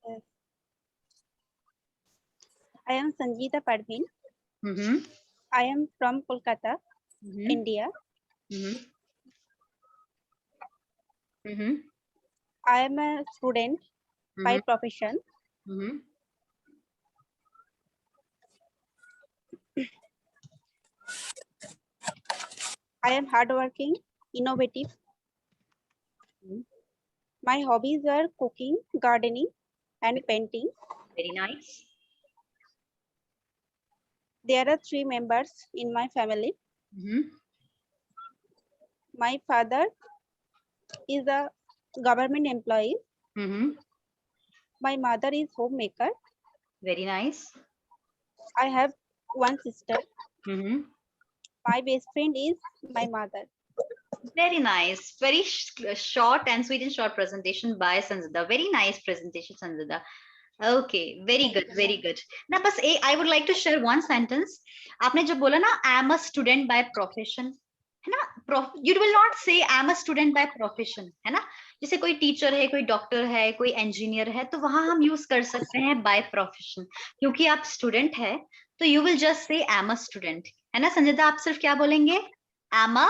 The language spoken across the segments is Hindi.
Yes. I am Sangeeta Parveen. Mm-hmm. I am from Kolkata, Mm-hmm. India. Mm-hmm. Mm-hmm. I am a student by profession. Mm-hmm. I am hardworking, innovative. My hobbies are cooking, gardening, and painting. Very nice. There are 3 members in my family. Mm-hmm. My father is a government employee. Mm-hmm. My mother is homemaker. Very nice. I have one sister. Mm-hmm. My best friend is my mother. Very nice. Very short and sweet and short presentation by Sanjida. Very nice presentation, Sanjida. Okay, very good, very good. Now, बस I would like to share one sentence. आपने जब बोला ना, I am a student by profession, है ना? You will not say I am a student by profession, है ना? जैसे कोई टीचर है, कोई डॉक्टर है, कोई इंजीनियर है, तो वहां हम यूज कर सकते हैं by profession. क्योंकि आप स्टूडेंट है, तो you will just say I am a student, है ना? संजिता, आप सिर्फ क्या बोलेंगे? I am a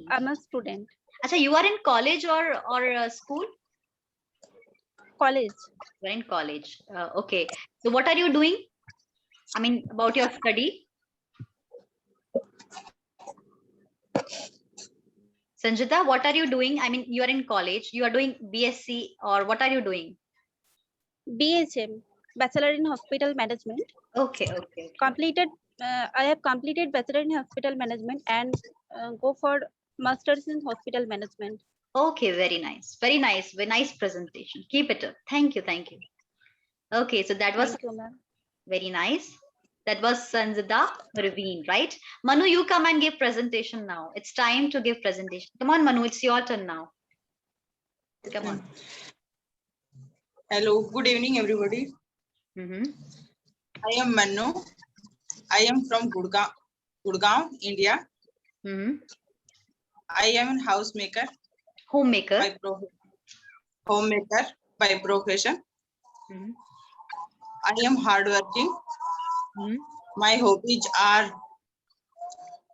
I'm a student. अच्छा, you are in college or school? College. You're in college. Okay. So what are you doing? I mean, about your study? Sanjita, what are you doing? I mean, you are in college. You are doing BSc or what are you doing? BHM, Bachelor in Hospital Management. Okay, okay. Completed. I have completed Bachelor in Hospital Management and go for Masters in Hospital Management. Okay, very nice. Very nice. Very nice presentation. Keep it up. Thank you. Thank you. Okay, so that was Thank you, ma'am. very nice. That was Sanjida Raveen, right? Manu, you come and give presentation now. It's time to give presentation. Come on, Manu, it's your turn now. Come on. Hello, good evening, everybody. I am Manu. I am from Gurgaon, India. I am a housemaker. Homemaker. Homemaker by profession. I am hardworking. My hobbies are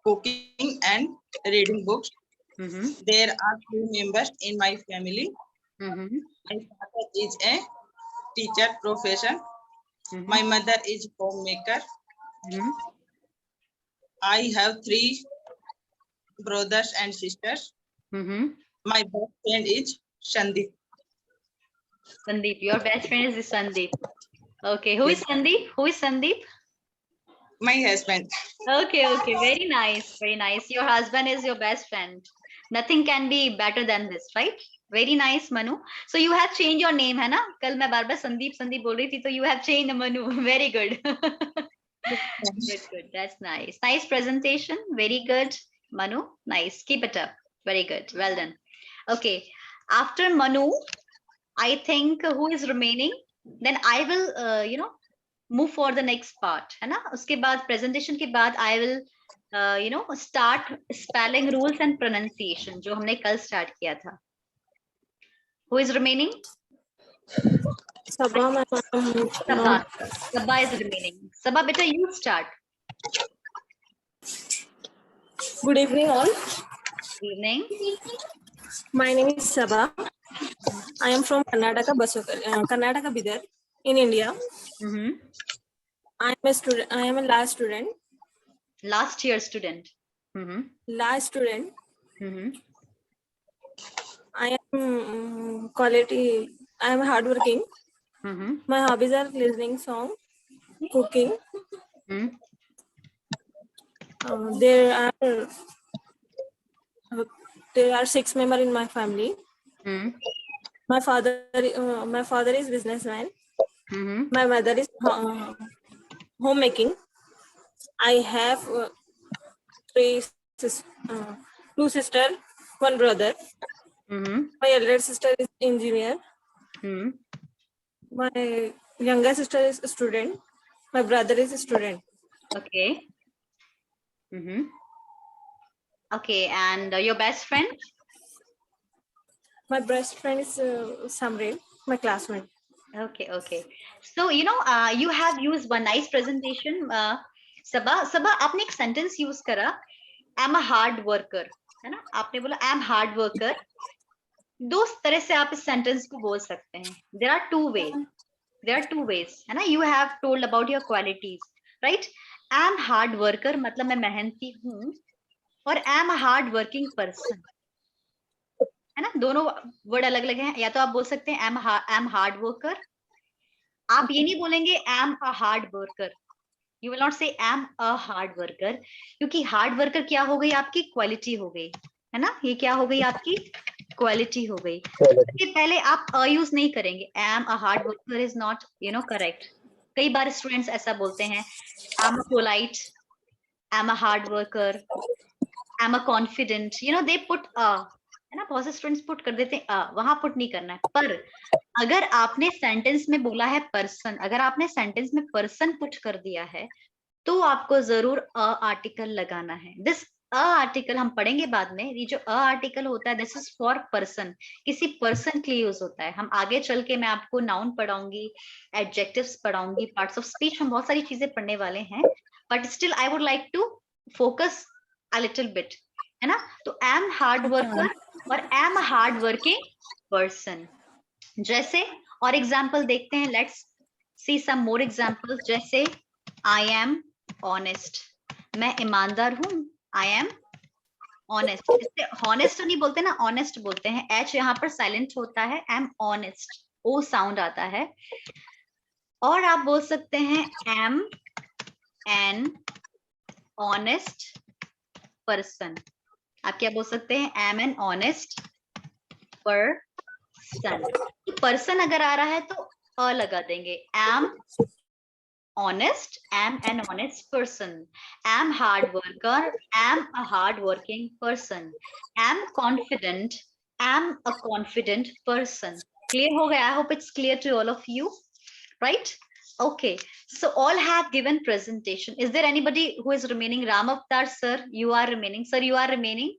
cooking and reading books. There are 2 members in my family. My father is a teacher profession. My mother is homemaker. I have 3 brothers and sisters. My best friend is Sandeep. Sandeep, your best friend is Sandeep. Okay, who is Sandeep? Who is Sandeep? My husband. Okay, okay, very nice, very nice. Your husband is your best friend. Nothing can be better than this, right? Very nice, Manu. So you have changed your name, है ना? कल मैं बार बार संदीप संदीप बोल रही थी, तो you have changed Manu. Very good. Good, good. That's nice. Nice presentation. Very good, Manu. Nice. Keep it up. Very good. Well done. Okay. After Manu, I think who is remaining? Then I will, move for the next part, है ना? उसके बाद presentation के बाद I will, start spelling rules and pronunciation जो हमने कल start किया था. Who is remaining? Sabha, Sabha. Sabha is remaining. Sabha, beta, you start. Good evening, all. Good evening. My name is Sabha. I am from Karnataka, Karnataka, Bidar, in India. I am a student. I am a last student. Last year student. Last student. I am quality. I am hardworking. My hobbies are listening song, cooking. There are 6 members in my family. My father is businessman. My mother is homemaking. I have 2 sisters, 1 brother. My elder sister is engineer. My younger sister is a student. My brother is a student. Okay. Okay, and your best friend? My best friend is Samreel, my classmate. Okay, okay. So, you have used one nice presentation. Sabha, आपने एक sentence use करा, I'm a hard worker, है ना? आपने बोला I'm hard worker. दो तरह से आप इस sentence को बोल सकते हैं. There are two ways. है ना? You have told about your qualities, right? I'm hard worker मतलब मैं मेहनती हूँ, और I'm a hard working person. है ना? दोनों वर्ड अलग अलग हैं. या तो आप बोल सकते हैं I'm hard worker. आप ये नहीं बोलेंगे am a hard worker. You will not say am a hard worker, क्योंकि hard worker क्या हो गई? आपकी क्वालिटी हो गई, है ना? ये क्या हो गई? आपकी क्वालिटी हो गई. इसके पहले आप यूज नहीं करेंगे. am a hard worker is not correct. कई बार स्टूडेंट्स ऐसा बोलते हैं, am a polite, am a hard worker, am a confident, they put है ना? बहुत से स्टूडेंट्स पुट कर देते हैं वहां पुट नहीं करना है. पर अगर आपने सेंटेंस में बोला है पर्सन, अगर आपने सेंटेंस में पर्सन पुट कर दिया है, तो आपको जरूर अ आर्टिकल लगाना है. दिस अ आर्टिकल हम पढ़ेंगे बाद में. ये जो अ आर्टिकल होता है, दिस इज फॉर पर्सन, किसी पर्सन के लिए यूज होता है. हम आगे चल के मैं आपको नाउन पढ़ाऊंगी, एडजेक्टिव्स पढ़ाऊंगी, पार्ट्स ऑफ स्पीच, हम बहुत सारी चीजें पढ़ने वाले हैं. But still I would like to focus a little bit, है ना? तो एम हार्ड वर्कर और एम हार्ड वर्किंग पर्सन. जैसे और एग्जाम्पल देखते हैं. Let's see some more examples. जैसे आई एम ऑनेस्ट, मैं ईमानदार हूं. I am honest. इससे हॉनेस्ट नहीं बोलते ना, ऑनेस्ट बोलते हैं. एच यहाँ पर साइलेंट होता है. I am honest, O sound आता है. और आप बोल सकते हैं एम एन ऑनेस्ट पर्सन. आप क्या बोल सकते हैं? Am an honest person. Person अगर आ रहा है तो अ लगा देंगे. Am honest, am an honest person. Am hard worker, am a hard working person. Am confident, am a confident person. Clear ho gaya? I hope it's clear to all of you, right? Okay, so all have given presentation. Is there anybody who is remaining? Ram Avtar sir, you are remaining. Sir, you are remaining.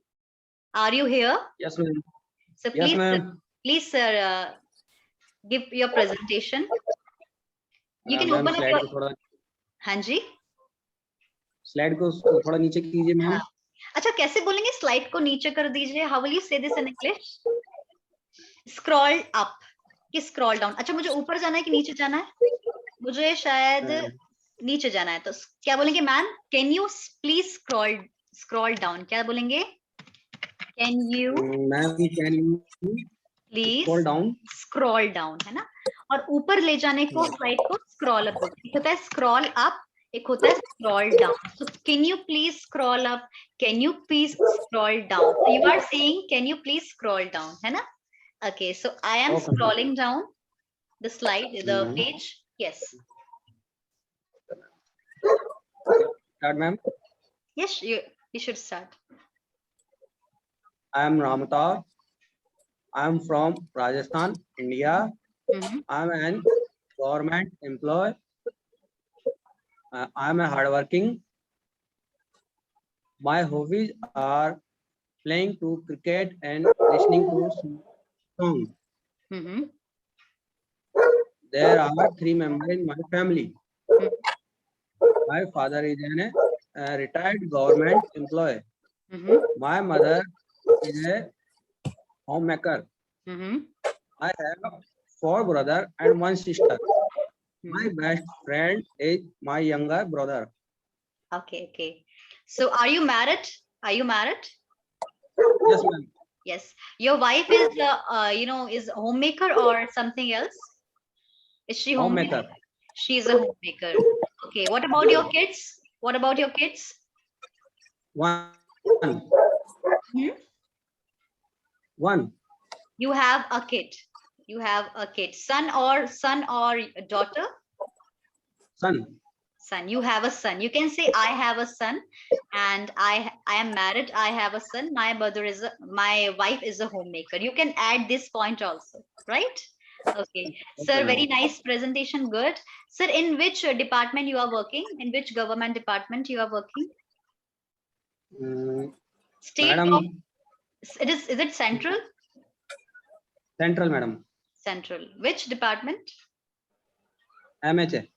Are you here? Yes, ma'am. So please, Yes, ma'am. please sir, give your presentation. You can Ma'am, open up slide your. को थोड़ा हाँ जी. स्लाइड को थोड़ा नीचे कीजिए मैम. अच्छा, कैसे बोलेंगे? स्लाइड को नीचे कर दीजिए. हाउ विल यू से this in English? Scroll up कि स्क्रॉल डाउन? अच्छा, मुझे ऊपर जाना है कि नीचे जाना है? मुझे शायद नीचे जाना है. तो क्या बोलेंगे? Ma'am can you please scroll down? क्या बोलेंगे? Can you ma'am can you please scroll down, है ना? और ऊपर ले जाने को स्लाइड को स्क्रॉल अप बोलते हैं. एक होता है स्क्रॉल अप, एक होता है scroll down. So can you please scroll up, can you please scroll down. So you are saying can you please scroll down, है ना? Okay, so I am scrolling down the slide, the page. Yes. Start, ma'am. Yes, you should start. I am Ramata. I am from Rajasthan, India. I am an government employee. I am a hardworking. My hobbies are playing to cricket and listening to songs. There are 3 members in my family. My father is a retired government employee. My mother is a homemaker. I have 4 brothers and 1 sister. My best friend is my younger brother. Okay, okay. So are you married? Are you married? Yes, ma'am. Yes. Your wife is, is a homemaker or something else? Is she homemaker? She is a homemaker. Okay. What about your kids? What about your kids? 1. 1. You have a kid. You have a kid. Son or daughter? Son. Son. You have a son. You can say I have a son, and I am married. I have a son. My wife is a homemaker. You can add this point also, right? Okay. Sir, very nice presentation. Good. Sir, in which department you are working? In which government department you are working? State. Madam, is it central? Central, madam. Central. Which department? MHA.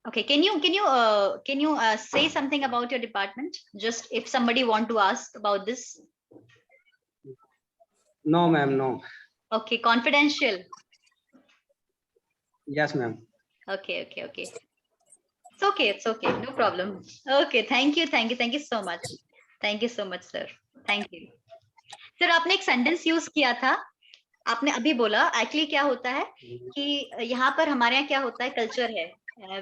Okay, can you say something about your department? Just if somebody want to ask about this. No, ma'am, no. Okay, confidential. Yes, ma'am. Okay. It's okay, no problem. Okay, thank you so much. Thank you so much, sir. Thank you. Sir आपने एक सेंटेंस यूज किया था, आपने अभी बोला, एक्चुअली क्या होता है कि यहाँ पर हमारे यहाँ क्या होता है, कल्चर है,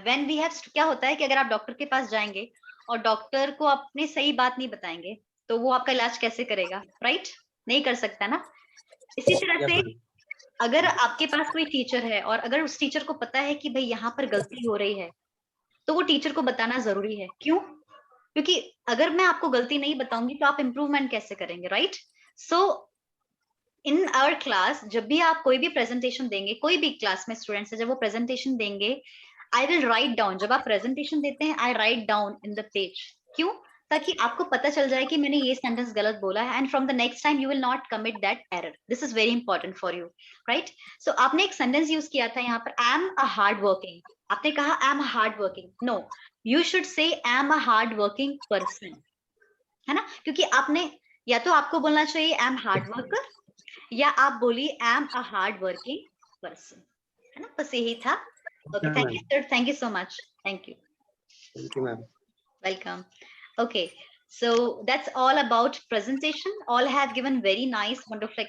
व्हेन वी हैव, क्या होता है कि अगर आप डॉक्टर के पास जाएंगे और डॉक्टर को अपने सही बात नहीं बताएंगे तो वो आपका इलाज कैसे करेगा, राइट? नहीं कर सकता ना। इसी तरह से अगर आपके पास कोई टीचर है और अगर उस टीचर को पता है कि भाई यहाँ पर गलती हो रही है तो वो टीचर को बताना जरूरी है। क्यों? क्योंकि अगर मैं आपको गलती नहीं बताऊंगी तो आप इम्प्रूवमेंट कैसे करेंगे, right? So in our class जब भी आप कोई भी प्रेजेंटेशन देंगे, कोई भी क्लास में स्टूडेंट्स है जब वो प्रेजेंटेशन देंगे, आई विल राइट डाउन, जब आप प्रेजेंटेशन देते हैं I write down in the page. क्यों? ताकि आपको पता चल जाए कि मैंने ये सेंटेंस गलत बोला है, and from the next time you will not commit that error. This is very important for you, right? So आपने एक सेंटेंस यूज किया था यहाँ पर, I am a hard working, आपने कहा I am a hard working. No, you should say I am a hard working person, है ना? क्योंकि आपने या तो आपको बोलना चाहिए आई एम हार्ड वर्कर, या आप बोलिए आई am a hard working person, है ना? बस यही था। Okay, thank you sir, thank you so much, thank you. Thank you, ma'am. Welcome. Okay, so that's all about presentation. All have given very nice, wonderful,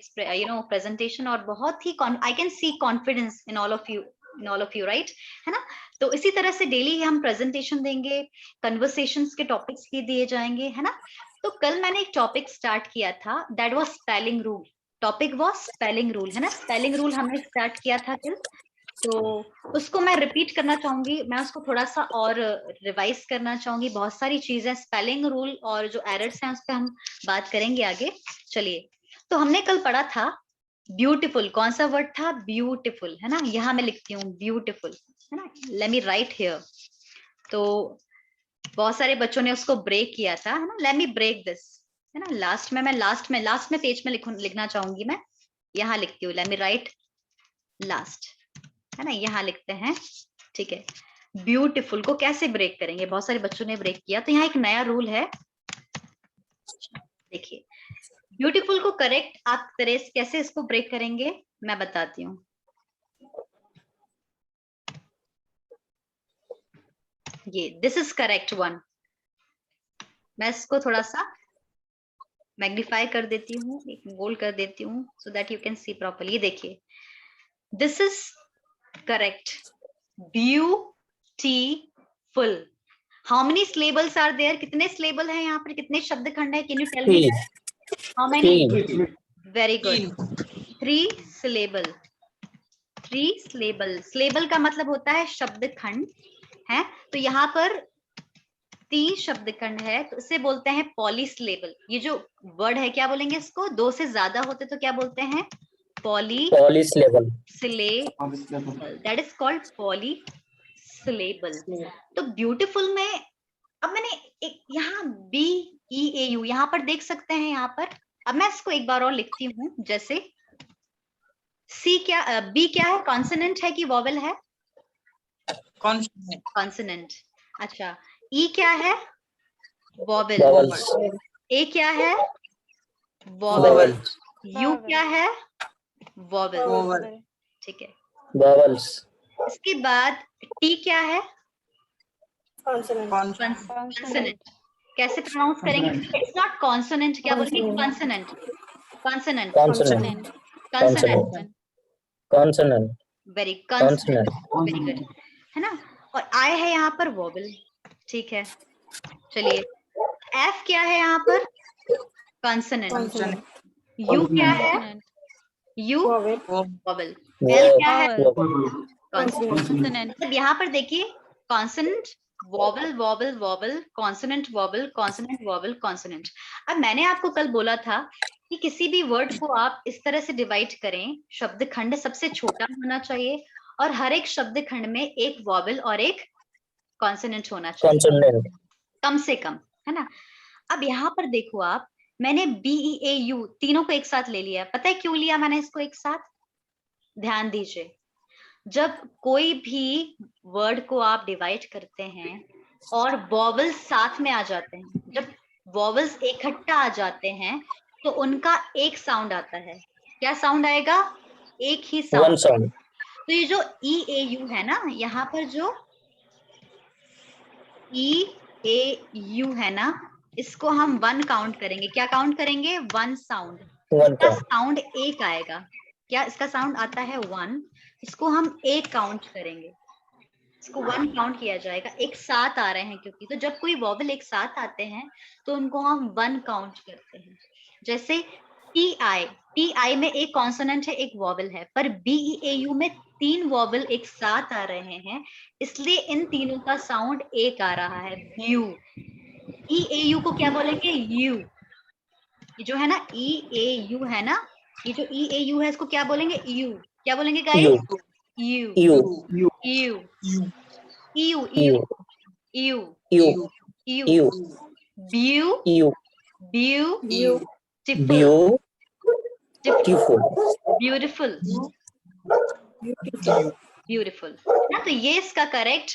presentation, और बहुत ही I can see confidence in all of you, right? है ना? तो इसी तरह से डेली हम प्रेजेंटेशन देंगे, कन्वर्सेशंस के टॉपिक्स भी दिए जाएंगे, है ना? तो कल मैंने एक टॉपिक स्टार्ट किया था, that was spelling rule. Topic was spelling rule, है ना? स्पेलिंग रूल हमने स्टार्ट किया था कल, तो उसको मैं रिपीट करना चाहूंगी, मैं उसको थोड़ा सा और रिवाइज करना चाहूंगी। बहुत सारी चीजें स्पेलिंग रूल और जो एरर्स हैं उस पर हम बात करेंगे आगे। चलिए, तो हमने कल पढ़ा था ब्यूटीफुल, कौन सा वर्ड था? ब्यूटीफुल, है ना? यहाँ मैं लिखती हूँ ब्यूटीफुल, है ना? Let me right here. तो बहुत सारे बच्चों ने उसको ब्रेक किया था, है ना? लेट मी ब्रेक दिस, है ना? लास्ट में पेज में लिखना चाहूंगी मैं, यहाँ लिखती हूँ, लेट मी राइट लास्ट, है ना? यहाँ लिखते हैं, ठीक है? ब्यूटीफुल को कैसे ब्रेक करेंगे? बहुत सारे बच्चों ने ब्रेक किया, तो यहाँ एक नया रूल है, देखिए। ब्यूटीफुल को करेक्ट आप कैसे इसको ब्रेक करेंगे मैं बताती हूँ। ये दिस इज करेक्ट वन। मैं इसको थोड़ा सा मैग्नीफाई कर देती हूँ, एक बोल्ड कर देती हूँ, so that you can see properly. ये देखिए, this is correct, beautiful. How many syllables are there? कितने सिलेबल है यहाँ पर, कितने शब्द खंड है? Can you tell me? How many? Very good, 3 syllable. 3 syllable, syllable का मतलब होता है शब्द खंड, है? तो यहाँ पर 3 शब्द खंड है, तो इसे बोलते हैं पॉलीसिलेबल। ये जो वर्ड है क्या बोलेंगे इसको? 2 से ज्यादा होते तो क्या बोलते हैं? पॉलीसिलेबल, दैट इज कॉल्ड पॉलीसिलेबल। तो ब्यूटीफुल में अब मैंने एक यहाँ BEAU यहाँ पर देख सकते हैं, यहाँ पर अब मैं इसको एक बार और लिखती हूँ, जैसे B क्या है? कॉन्सोनेंट है कि वॉवेल है? कॉन्सोनेंट। अच्छा, E क्या है? वॉवेल। A क्या है? वॉवेल। U क्या है? वॉवेल, ठीक है, वॉवेल्स। इसके बाद T क्या है? कॉन्सोनेंट। कैसे प्रोनाउंस करेंगे? इट्स नॉट कॉन्सोनेंट, क्या बोलेंगे? Consonant, consonant, consonant, very consonant, very good, है ना? और I है यहाँ पर वॉवेल, ठीक है। चलिए, F क्या है यहाँ पर? कॉन्सोनेंट। U क्या है? U vowel. L क्या है? कॉन्सोनेंट। यहाँ पर देखिए, consonant, vowel, vowel, vowel, consonant, vowel, consonant, vowel, consonant. अब मैंने आपको कल बोला था कि किसी भी वर्ड को आप इस तरह से डिवाइड करें, शब्द खंड सबसे छोटा होना चाहिए और हर एक शब्द खंड में एक वॉवेल और एक कॉन्सोनेंट होना चाहिए, कम से कम, है ना? अब यहाँ पर देखो आप, मैंने BEAU तीनों को एक साथ ले लिया। पता है क्यों लिया मैंने इसको एक साथ? ध्यान दीजिए, जब कोई भी वर्ड को आप डिवाइड करते हैं और वॉवल्स साथ में आ जाते हैं, जब वॉवल्स इकट्ठा आ जाते हैं तो उनका एक साउंड आता है। क्या साउंड आएगा? एक ही One साउंड। sound. तो ये जो ई ए यू है ना, यहाँ पर जो ई ए यू है ना, इसको हम 1 काउंट करेंगे। क्या काउंट करेंगे? 1 साउंड। One इसका sound. साउंड एक आएगा। क्या इसका साउंड आता है? 1। इसको हम एक काउंट करेंगे, इसको 1 काउंट किया जाएगा। एक साथ आ रहे हैं क्योंकि, तो जब कोई वॉवल एक साथ आते हैं तो उनको हम 1 काउंट करते हैं। जैसे टी आई में एक कॉन्सोनेंट है, एक वॉवल है, पर बी ई ए यू में 3 वॉवल एक साथ आ रहे हैं, इसलिए इन तीनों का साउंड एक आ रहा है, यू। ई ए यू को क्या बोलेंगे? यू। ये जो है ना ई ए यू है ना, ये जो ई ए यू है इसको क्या बोलेंगे? यू। क्या बोलेंगे You. Guys? You. You. You. You. You. You. You. You. You. You. You. ब्यू। You. Beautiful. Beautiful. Beautiful. Beautiful ना, तो ये इसका करेक्ट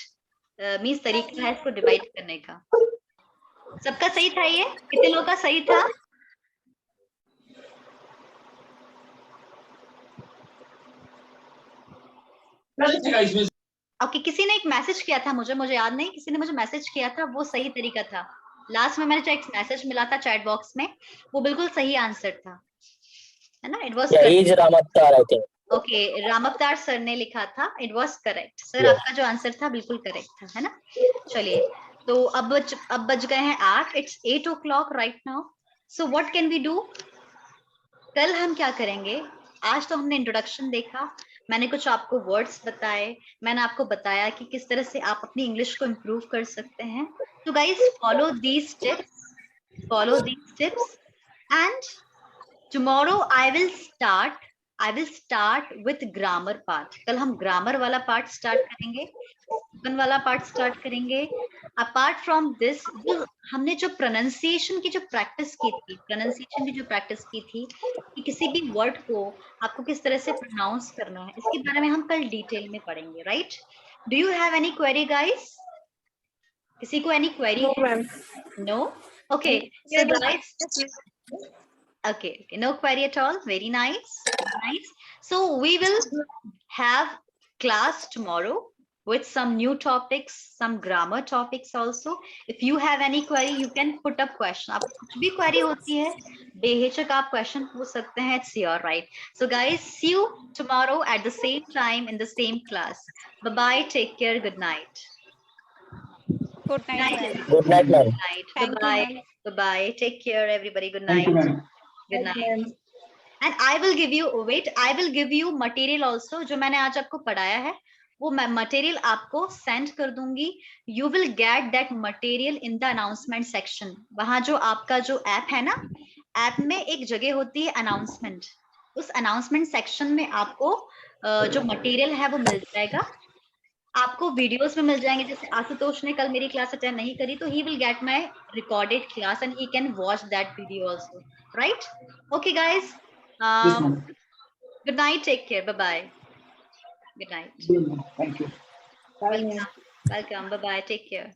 मीन्स तरीका है इसको डिवाइड करने का। सबका सही था? ये कितने लोगों का सही था? ओके, किसी ने एक मैसेज किया था मुझे याद नहीं, किसी ने मुझे मैसेज किया था, वो सही तरीका था। लास्ट में मैंने एक मैसेज मिला था चैट बॉक्स में, वो बिल्कुल सही आंसर था, है ना? It was Yeah, age Ramattar, I think. Okay, Ramavatar sir ने लिखा था, it was correct sir. Yeah. आपका जो आंसर था बिल्कुल करेक्ट था, है ना? चलिए, तो अब बज गए हैं 8। It's 8 o'clock right now. So what can we do? कल हम क्या करेंगे? आज तो हमने इंट्रोडक्शन देखा, मैंने कुछ आपको वर्ड्स बताए, मैंने आपको बताया कि किस तरह से आप अपनी इंग्लिश को इम्प्रूव कर सकते हैं। तो guys, follow these tips and tomorrow I will start with grammar part. कल हम ग्रामर वाला पार्ट स्टार्ट करेंगे, स्पोकन वाला पार्ट स्टार्ट करेंगे। अपार्ट फ्रॉम दिस, हमने जो प्रोनाउंसिएशन की जो प्रैक्टिस की थी कि किसी भी वर्ड को आपको किस तरह से प्रोनाउंस करना है, इसके बारे में हम कल डिटेल में पढ़ेंगे, right? Do you have any query guys? किसी को any query? No, ma'am. No? Okay, so guys, okay, no query at all. Very nice. So we will have class tomorrow with some new topics, some grammar topics also. If you have any query, you can put up question. आप कुछ भी query होती है, बेहिचक आप question पूछ सकते हैं. It's your right. So guys, see you tomorrow at the same time in the same class. Bye bye. Take care. Good night. Good night, ma'am. Good night, ma'am. Good night. Thank you, Bye ma'am. bye. Bye bye. Take care, everybody. Good Thank you, night. ma'am. Good night. And I will give you material also. जो मैंने आज आपको पढ़ाया है वो मैं मटेरियल आपको सेंड कर दूंगी. You will get that material in the announcement section. वहां जो आपका जो ऐप है ना, ऐप में एक जगह होती है अनाउंसमेंट. उस अनाउंसमेंट सेक्शन में आपको जो मटेरियल है वो मिल जाएगा. आपको वीडियोस में मिल जाएंगे. जैसे आशुतोष ने कल मेरी क्लास अटेंड नहीं करी तो he will get my recorded class and he can watch that video also. Right? Okay guys, good night, take care, bye bye. Good night. Thank you. Welcome. Bye bye. Take care.